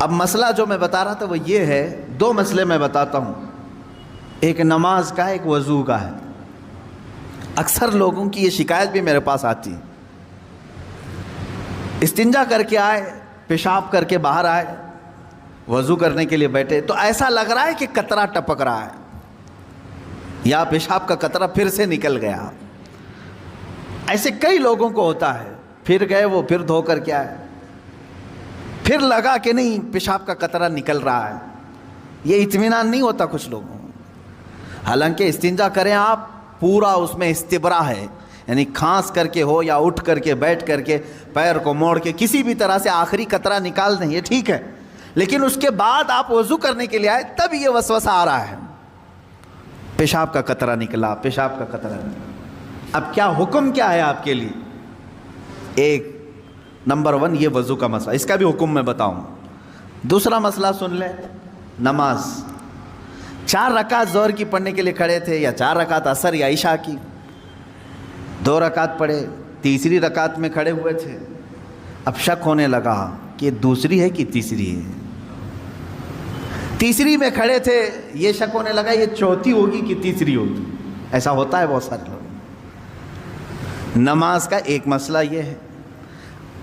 اب مسئلہ جو میں بتا رہا تھا وہ یہ ہے، دو مسئلے میں بتاتا ہوں، ایک نماز کا، ایک وضو کا ہے۔ اکثر لوگوں کی یہ شکایت بھی میرے پاس آتی ہے، استنجا کر کے آئے، پیشاب کر کے باہر آئے، وضو کرنے کے لیے بیٹھے تو ایسا لگ رہا ہے کہ قطرہ ٹپک رہا ہے یا پیشاب کا قطرہ پھر سے نکل گیا۔ ایسے کئی لوگوں کو ہوتا ہے، پھر گئے وہ، پھر دھو کر کے آئے، پھر لگا کہ نہیں پیشاب کا قطرہ نکل رہا ہے۔ یہ اطمینان نہیں ہوتا کچھ لوگوں کو۔ حالانکہ استنجا کریں آپ، پورا اس میں استبرا ہے، یعنی کھانس کر کے ہو یا اٹھ کر کے، بیٹھ کر کے، پیر کو موڑ کے، کسی بھی طرح سے آخری قطرہ نکال دیں، یہ ٹھیک ہے۔ لیکن اس کے بعد آپ وضو کرنے کے لیے آئے، تب یہ وسوسہ آ رہا ہے، پیشاب کا قطرہ نکلا، پیشاب کا قطرہ نکلا۔ اب کیا حکم کیا ہے آپ کے لیے؟ ایک نمبر 1 یہ وضو کا مسئلہ، اس کا بھی حکم میں بتاؤں۔ دوسرا مسئلہ سن لیں، نماز 4 رکعت ظہر کی پڑھنے کے لیے کھڑے تھے، یا 4 رکعت عصر یا عشاء کی، 2 رکعت پڑھے، تیسری رکعت میں کھڑے ہوئے تھے، اب شک ہونے لگا کہ یہ دوسری ہے کہ تیسری ہے۔ تیسری میں کھڑے تھے، یہ شک ہونے لگا یہ چوتھی ہوگی کہ تیسری ہوگی۔ ایسا ہوتا ہے بہت سارے لوگ۔ نماز کا ایک مسئلہ یہ ہے،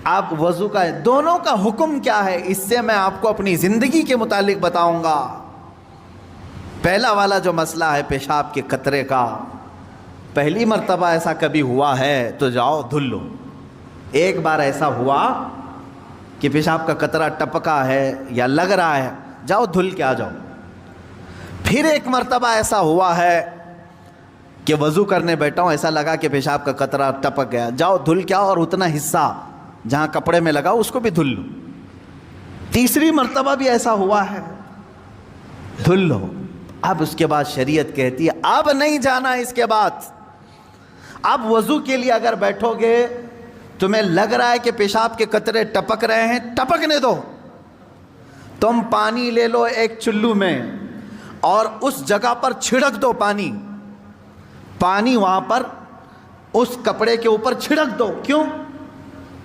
آپ وضو کا ہے، دونوں کا حکم کیا ہے اس سے میں آپ کو اپنی زندگی کے متعلق بتاؤں گا۔ پہلا والا جو مسئلہ ہے پیشاب کے قطرے کا، پہلی مرتبہ ایسا کبھی ہوا ہے تو جاؤ دھل لو۔ ایک بار ایسا ہوا کہ پیشاب کا قطرہ ٹپکا ہے یا لگ رہا ہے، جاؤ دھل کے آ جاؤ۔ پھر ایک مرتبہ ایسا ہوا ہے کہ وضو کرنے بیٹھا ہوں، ایسا لگا کہ پیشاب کا قطرہ ٹپک گیا، جاؤ دھل کے آؤ، اور اتنا حصہ جہاں کپڑے میں لگا اس کو بھی دھل لو۔ تیسری مرتبہ بھی ایسا ہوا ہے، دھل لو۔ اب اس کے بعد شریعت کہتی ہے اب نہیں جانا اس کے بعد۔ اب وضو کے لیے اگر بیٹھو گے، تمہیں لگ رہا ہے کہ پیشاب کے قطرے ٹپک رہے ہیں، ٹپکنے دو۔ تم پانی لے لو ایک چلو میں اور اس جگہ پر چھڑک دو پانی وہاں پر اس کپڑے کے اوپر چھڑک دو۔ کیوں؟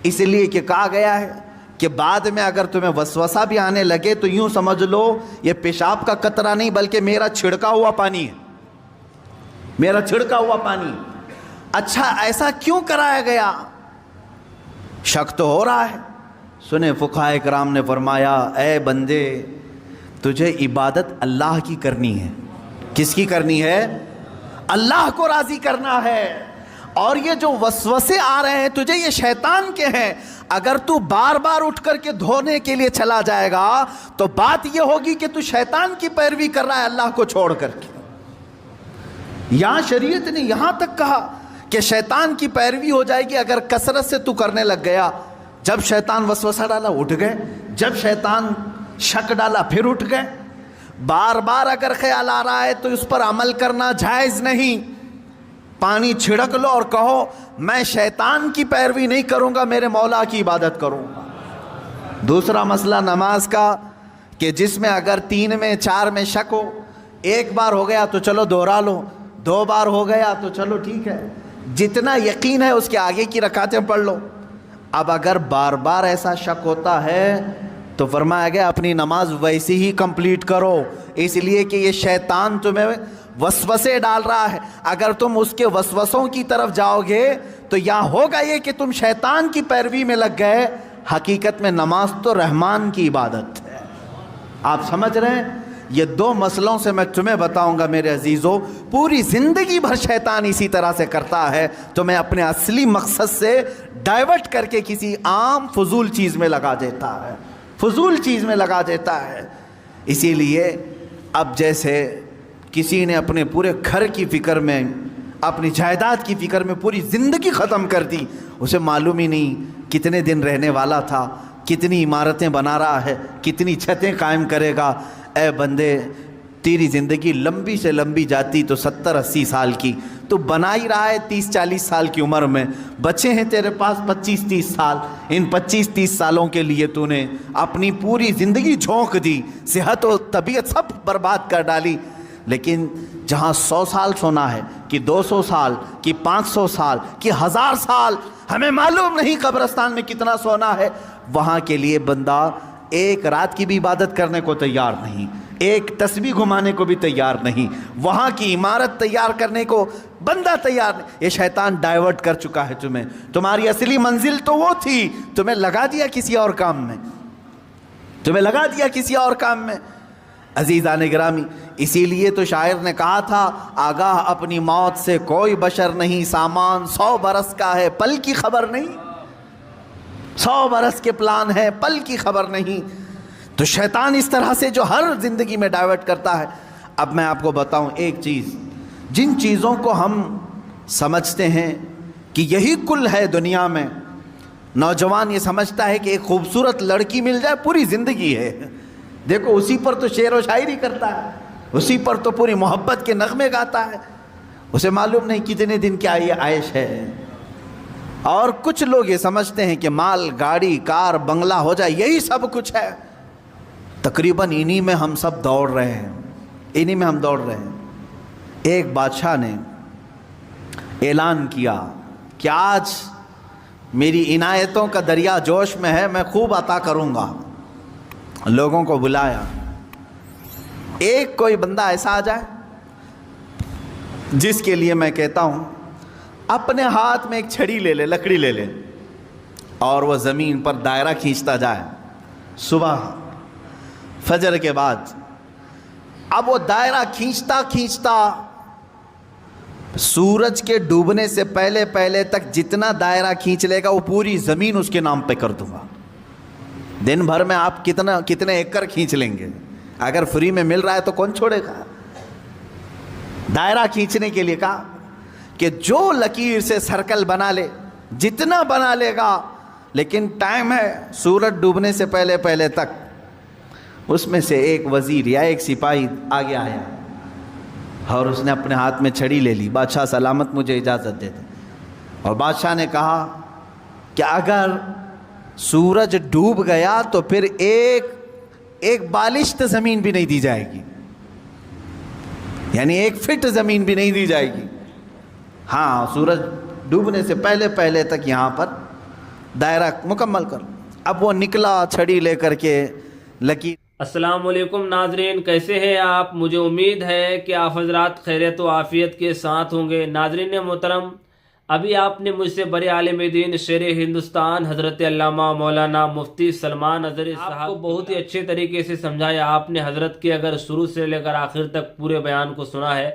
اس لیے کہ کہا گیا ہے کہ بعد میں اگر تمہیں وسوسہ بھی آنے لگے تو یوں سمجھ لو یہ پیشاب کا قطرہ نہیں بلکہ میرا چھڑکا ہوا پانی ہے، میرا چھڑکا ہوا پانی۔ اچھا ایسا کیوں کرایا گیا؟ شک تو ہو رہا ہے۔ سنیں فقہائے کرام نے فرمایا اے بندے، تجھے عبادت اللہ کی کرنی ہے۔ کس کی کرنی ہے؟ اللہ کو راضی کرنا ہے۔ اور یہ جو وسوسے آ رہے ہیں تجھے، یہ شیطان کے ہیں۔ اگر تو بار بار اٹھ کر کے دھونے کے لیے چلا جائے گا تو بات یہ ہوگی کہ تو شیطان کی پیروی کر رہا ہے اللہ کو چھوڑ کر کے۔ یہاں شریعت نے یہاں تک کہا کہ شیطان کی پیروی ہو جائے گی اگر کثرت سے تو کرنے لگ گیا۔ جب شیطان وسوسہ ڈالا اٹھ گئے، جب شیطان شک ڈالا پھر اٹھ گئے۔ بار بار اگر خیال آ رہا ہے تو اس پر عمل کرنا جائز نہیں۔ پانی چھڑک لو اور کہو میں شیطان کی پیروی نہیں کروں گا، میرے مولا کی عبادت کروں گا۔ دوسرا مسئلہ نماز کا کہ جس میں اگر 3 میں 4 میں شک ہو، ایک بار ہو گیا تو چلو دوہرا لو، 2 بار ہو گیا تو چلو ٹھیک ہے، جتنا یقین ہے اس کے آگے کی رکعتیں پڑھ لو۔ اب اگر بار بار ایسا شک ہوتا ہے تو فرمایا گیا اپنی نماز ویسی ہی کمپلیٹ کرو، اس لیے کہ یہ شیطان تمہیں وسوسے ڈال رہا ہے۔ اگر تم اس کے وسوسوں کی طرف جاؤ گے تو یہاں ہوگا یہ کہ تم شیطان کی پیروی میں لگ گئے۔ حقیقت میں نماز تو رحمان کی عبادت ہے۔ آپ سمجھ رہے ہیں؟ یہ 2 مسئلوں سے میں تمہیں بتاؤں گا میرے عزیزو، پوری زندگی بھر شیطان اسی طرح سے کرتا ہے، تمہیں اپنے اصلی مقصد سے ڈائیورٹ کر کے کسی عام فضول چیز میں لگا دیتا ہے، فضول چیز میں لگا دیتا ہے۔ اسی لیے اب جیسے کسی نے اپنے پورے گھر کی فکر میں، اپنی جائیداد کی فکر میں پوری زندگی ختم کر دی، اسے معلوم ہی نہیں کتنے دن رہنے والا تھا، کتنی عمارتیں بنا رہا ہے، کتنی چھتیں قائم کرے گا۔ اے بندے، تیری زندگی لمبی سے لمبی جاتی تو 70-80 سال کی، تو بنا ہی رہا ہے 30-40 سال کی عمر میں، بچے ہیں تیرے پاس 25-30 سال، ان 25-30 سالوں کے لیے تو نے اپنی پوری زندگی جھونک دی، صحت و طبیعت سب برباد کر ڈالی۔ لیکن جہاں 100 سال سونا ہے کہ 200 سال کہ 500 سال کہ 1000 سال، ہمیں معلوم نہیں قبرستان میں کتنا سونا ہے، وہاں کے لیے بندہ ایک رات کی بھی عبادت کرنے کو تیار نہیں، ایک تسبیح گھمانے کو بھی تیار نہیں، وہاں کی عمارت تیار کرنے کو بندہ تیار نہیں۔ یہ شیطان ڈائیورٹ کر چکا ہے تمہیں، تمہاری اصلی منزل تو وہ تھی، تمہیں لگا دیا کسی اور کام میں، تمہیں لگا دیا کسی اور کام میں۔ عزیزان گرامی، اسی لیے تو شاعر نے کہا تھا، آگاہ اپنی موت سے کوئی بشر نہیں، سامان 100 برس کا ہے پل کی خبر نہیں، 100 برس کے پلان ہے پل کی خبر نہیں۔ تو شیطان اس طرح سے جو ہر زندگی میں ڈائیورٹ کرتا ہے۔ اب میں آپ کو بتاؤں ایک چیز، جن چیزوں کو ہم سمجھتے ہیں کہ یہی کل ہے دنیا میں، نوجوان یہ سمجھتا ہے کہ ایک خوبصورت لڑکی مل جائے پوری زندگی ہے، دیکھو اسی پر تو شعر و شاعری کرتا ہے، اسی پر تو پوری محبت کے نغمے گاتا ہے، اسے معلوم نہیں کتنے دن کیا یہ عائش ہے۔ اور کچھ لوگ یہ سمجھتے ہیں کہ مال، گاڑی، کار، بنگلہ ہو جائے یہی سب کچھ ہے۔ تقریباً انہی میں ہم سب دوڑ رہے ہیں، انہی میں ہم دوڑ رہے ہیں۔ ایک بادشاہ نے اعلان کیا کہ آج میری عنایتوں کا دریا جوش میں ہے، میں خوب عطا کروں گا۔ لوگوں کو بلایا، ایک کوئی بندہ ایسا آ جائے جس کے لیے میں کہتا ہوں اپنے ہاتھ میں ایک چھڑی لے لے، لکڑی لے لے، اور وہ زمین پر دائرہ کھینچتا جائے صبح فجر کے بعد۔ اب وہ دائرہ کھینچتا کھینچتا سورج کے ڈوبنے سے پہلے پہلے تک جتنا دائرہ کھینچ لے گا وہ پوری زمین اس کے نام پہ کر دوں گا۔ دن بھر میں آپ کتنے ایکڑ کھینچ لیں گے؟ اگر فری میں مل رہا ہے تو کون چھوڑے گا؟ دائرہ کھینچنے کے لیے کہا کہ جو لکیر سے سرکل بنا لے، جتنا بنا لے گا، لیکن ٹائم ہے سورج ڈوبنے سے پہلے پہلے تک۔ اس میں سے ایک وزیر یا ایک سپاہی آگے آیا اور اس نے اپنے ہاتھ میں چھڑی لے لی، بادشاہ سلامت مجھے اجازت دے دے۔ اور بادشاہ نے کہا کہ اگر سورج ڈوب گیا تو پھر ایک بالشت زمین بھی نہیں دی جائے گی، یعنی 1 فٹ زمین بھی نہیں دی جائے گی۔ ہاں، سورج ڈوبنے سے پہلے پہلے تک یہاں پر دائرہ مکمل کر۔ اب وہ نکلا چھڑی لے کر کے لکیر۔ السلام علیکم ناظرین، کیسے ہیں آپ؟ مجھے امید ہے کہ آپ حضرات خیریت و عافیت کے ساتھ ہوں گے۔ ناظرین محترم، ابھی آپ نے مجھ سے بڑے عالم دین شیر ہندوستان حضرت علامہ مولانا مفتی سلمان اظہری صاحب کو بہت ہی اچھے طریقے سے سمجھایا۔ آپ نے حضرت کے اگر شروع سے لے کر آخر تک پورے بیان کو سنا ہے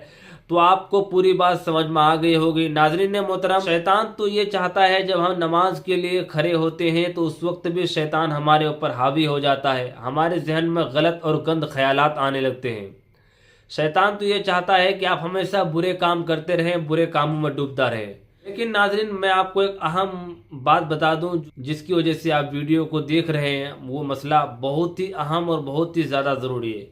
تو آپ کو پوری بات سمجھ میں آ گئی ہوگی۔ ناظرین محترم، شیطان تو یہ چاہتا ہے جب ہم نماز کے لیے کھڑے ہوتے ہیں تو اس وقت بھی شیطان ہمارے اوپر حاوی ہو جاتا ہے، ہمارے ذہن میں غلط اور گند خیالات آنے لگتے ہیں۔ شیطان تو یہ چاہتا ہے کہ آپ ہمیشہ برے کام کرتے رہیں، برے کاموں میں ڈوبتا رہے۔ لیکن ناظرین، میں آپ کو ایک اہم بات بتا دوں جس کی وجہ سے آپ ویڈیو کو دیکھ رہے ہیں، وہ مسئلہ بہت ہی اہم اور بہت ہی زیادہ ضروری ہے۔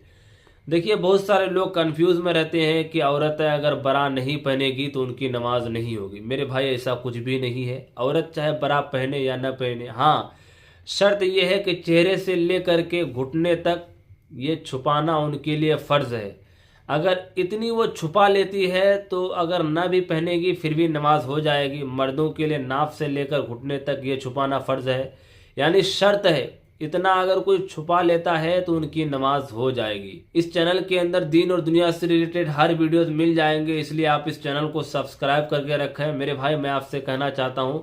دیکھیے، بہت سارے لوگ کنفیوز میں رہتے ہیں کہ عورتیں اگر برا نہیں پہنے گی تو ان کی نماز نہیں ہوگی۔ میرے بھائی، ایسا کچھ بھی نہیں ہے۔ عورت چاہے برا پہنے یا نہ پہنے، ہاں شرط یہ ہے کہ چہرے سے لے کر کے گھٹنے تک یہ چھپانا ان کے لیے فرض ہے۔ اگر اتنی وہ چھپا لیتی ہے تو اگر نہ بھی پہنے گی پھر بھی نماز ہو جائے گی۔ مردوں کے لیے ناف سے لے کر گھٹنے تک یہ چھپانا فرض ہے، یعنی شرط ہے۔ اتنا اگر کوئی چھپا لیتا ہے تو ان کی نماز ہو جائے گی۔ اس چینل کے اندر دین اور دنیا سے ریلیٹڈ ہر ویڈیوز مل جائیں گے، اس لیے آپ اس چینل کو سبسکرائب کر کے رکھیں۔ میرے بھائی، میں آپ سے کہنا چاہتا ہوں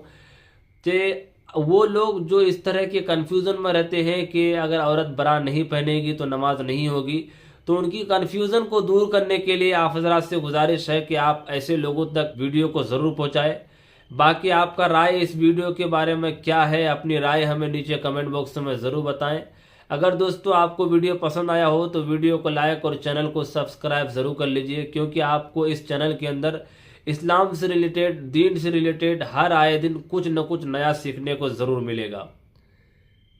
کہ وہ لوگ جو اس طرح کے کنفیوژن میں رہتے ہیں کہ اگر عورت برا نہیں پہنے گی تو نماز نہیں ہوگی، تو ان کی کنفیوژن کو دور کرنے کے لیے آپ حضرات سے گزارش ہے کہ آپ ایسے لوگوں تک ویڈیو کو ضرور پہنچائیں۔ باقی آپ کا رائے اس ویڈیو کے بارے میں کیا ہے، اپنی رائے ہمیں نیچے کمنٹ باکس میں ضرور بتائیں۔ اگر دوستو آپ کو ویڈیو پسند آیا ہو تو ویڈیو کو لائک اور چینل کو سبسکرائب ضرور کر لیجئے، کیونکہ آپ کو اس چینل کے اندر اسلام سے ریلیٹڈ، دین سے ریلیٹڈ ہر آئے دن کچھ نہ کچھ نیا سیکھنے کو ضرور ملے گا۔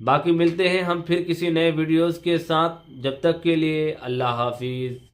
باقی ملتے ہیں ہم پھر کسی نئے ویڈیوز کے ساتھ، جب تک کے لیے اللہ حافظ۔